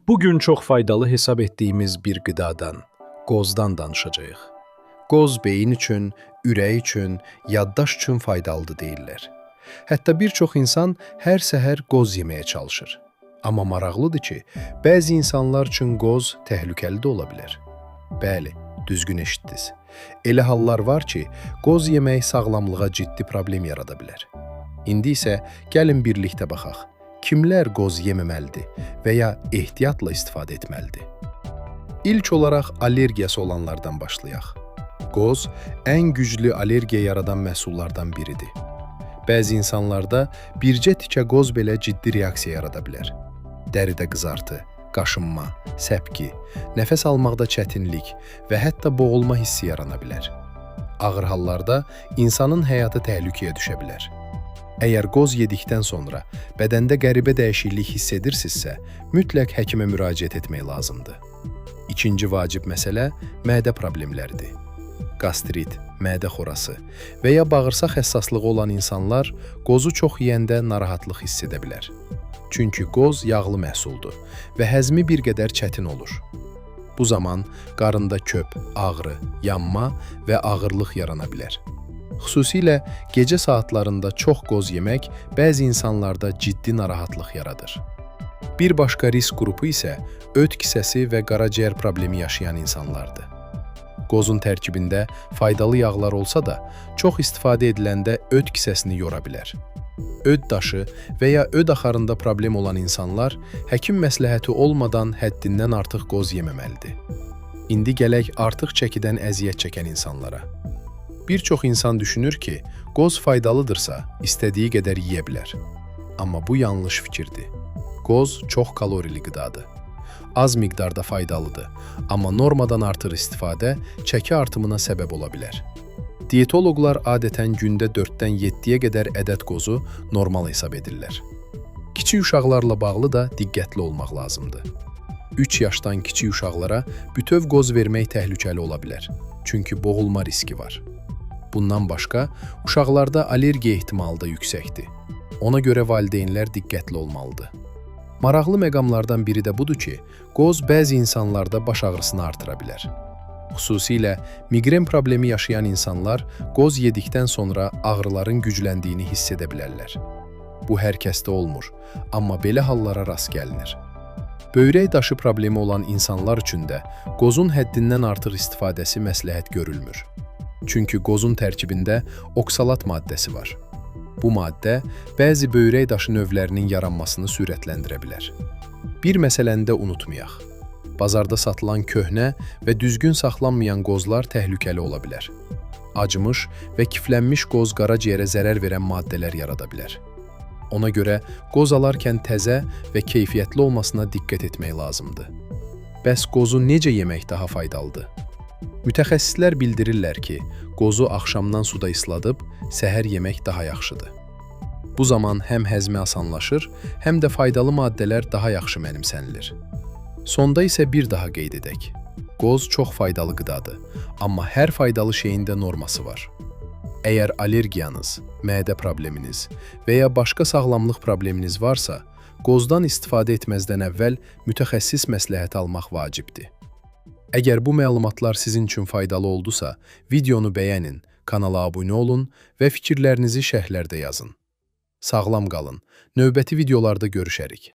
Bugün çox faydalı hesab etdiyimiz bir qidadan, qozdan danışacağıq. Qoz beyin üçün, ürək üçün, yaddaş üçün faydalıdır deyirlər. Hətta bir çox insan hər səhər qoz yeməyə çalışır. Amma maraqlıdır ki, bəzi insanlar üçün qoz təhlükəli də ola bilər. Bəli, düzgün eşitdiniz. Elə hallar var ki, qoz yemək sağlamlığa ciddi problem yarada bilər. İndi isə gəlin birlikdə baxaq. Kimlər qoz yeməməlidir və ya ehtiyatla istifadə etməlidir? İlk olaraq allergiyası olanlardan başlayaq. Qoz ən güclü allergiya yaradan məhsullardan biridir. Bəzi insanlarda bircə tikə qoz belə ciddi reaksiya yarada bilər. Dəridə qızartı, qaşınma, səpki, nəfəs almaqda çətinlik və hətta boğulma hissi yarana bilər. Ağır hallarda insanın həyatı təhlükəyə düşə bilər. Əgər qoz yedikdən sonra bədəndə qəribə dəyişiklik hiss edirsinizsə, mütləq həkimə müraciət etmək lazımdır. İkinci vacib məsələ mədə problemləridir. Qastrit, mədə xorası və ya bağırsaq həssaslığı olan insanlar qozu çox yeyəndə narahatlıq hiss edə bilər. Çünki qoz yağlı məhsuldur və həzmi bir qədər çətin olur. Bu zaman qarında köp, ağrı, yanma və ağırlıq yarana bilər. Xüsusilə gecə saatlarında çox qoz yemək bəzi insanlarda ciddi narahatlıq yaradır. Bir başqa risk qrupu isə öd kisəsi və qaraciyər problemi yaşayan insanlardır. Qozun tərkibində faydalı yağlar olsa da, çox istifadə ediləndə öd kisəsini yora bilər. Öd daşı və ya öd axarında problem olan insanlar həkim məsləhəti olmadan həddindən artıq qoz yeməməlidir. İndi gələk artıq çəkidən əziyyət çəkən insanlara. Bir çox insan düşünür ki, qoz faydalıdırsa, istədiyi qədər yeyə bilər. Amma bu yanlış fikirdir. Qoz çox kalorili qidadır. Az miqdarda faydalıdır, amma normadan artır istifadə çəki artımına səbəb ola bilər. Diyetoloqlar adətən gündə 4-dən 7-yə qədər ədəd qozu normal hesab edirlər. Kiçik uşaqlarla bağlı da diqqətli olmaq lazımdır. 3 yaşdan kiçik uşaqlara bütöv qoz vermək təhlükəli ola bilər, çünki boğulma riski var. Bundan başqa, uşaqlarda allergiya ehtimalı da yüksəkdir. Ona görə valideynlər diqqətli olmalıdır. Maraqlı məqamlardan biri də budur ki, qoz bəzi insanlarda baş ağrısını artıra bilər. Xüsusilə miqren problemi yaşayan insanlar qoz yedikdən sonra ağrıların gücləndiyini hiss edə bilərlər. Bu hər kəsdə olmur, amma belə hallara rast gəlinir. Böyrək daşı problemi olan insanlar üçün də qozun həddindən artıq istifadəsi məsləhət görülmür. Çünki qozun tərkibində oksalat maddəsi var. Bu maddə bəzi böyrək daşı növlərinin yaranmasını sürətləndirə bilər. Bir məsələni də unutmayaq. Bazarda satılan köhnə və düzgün saxlanmayan qozlar təhlükəli ola bilər. Acımış və kiflənmiş qoz qaraciyərə zərər verən maddələr yarada bilər. Ona görə qoz alarkən təzə və keyfiyyətli olmasına diqqət etmək lazımdır. Bəs qozu necə yemək daha faydalıdır? Mütəxəssislər bildirirlər ki, qozu axşamdan suda isladıb, səhər yemək daha yaxşıdır. Bu zaman həm həzmi asanlaşır, həm də faydalı maddələr daha yaxşı mənimsənilir. Sonda isə bir daha qeyd edək. Qoz çox faydalı qidadır, amma hər faydalı şeyin də norması var. Əgər allergiyanız, mədə probleminiz və ya başqa sağlamlıq probleminiz varsa, qozdan istifadə etməzdən əvvəl mütəxəssis məsləhəti almaq vacibdir. Əgər bu məlumatlar sizin üçün faydalı oldusa, videonu bəyənin, kanala abunə olun və fikirlərinizi şərhlərdə yazın. Sağlam qalın, növbəti videolarda görüşərik.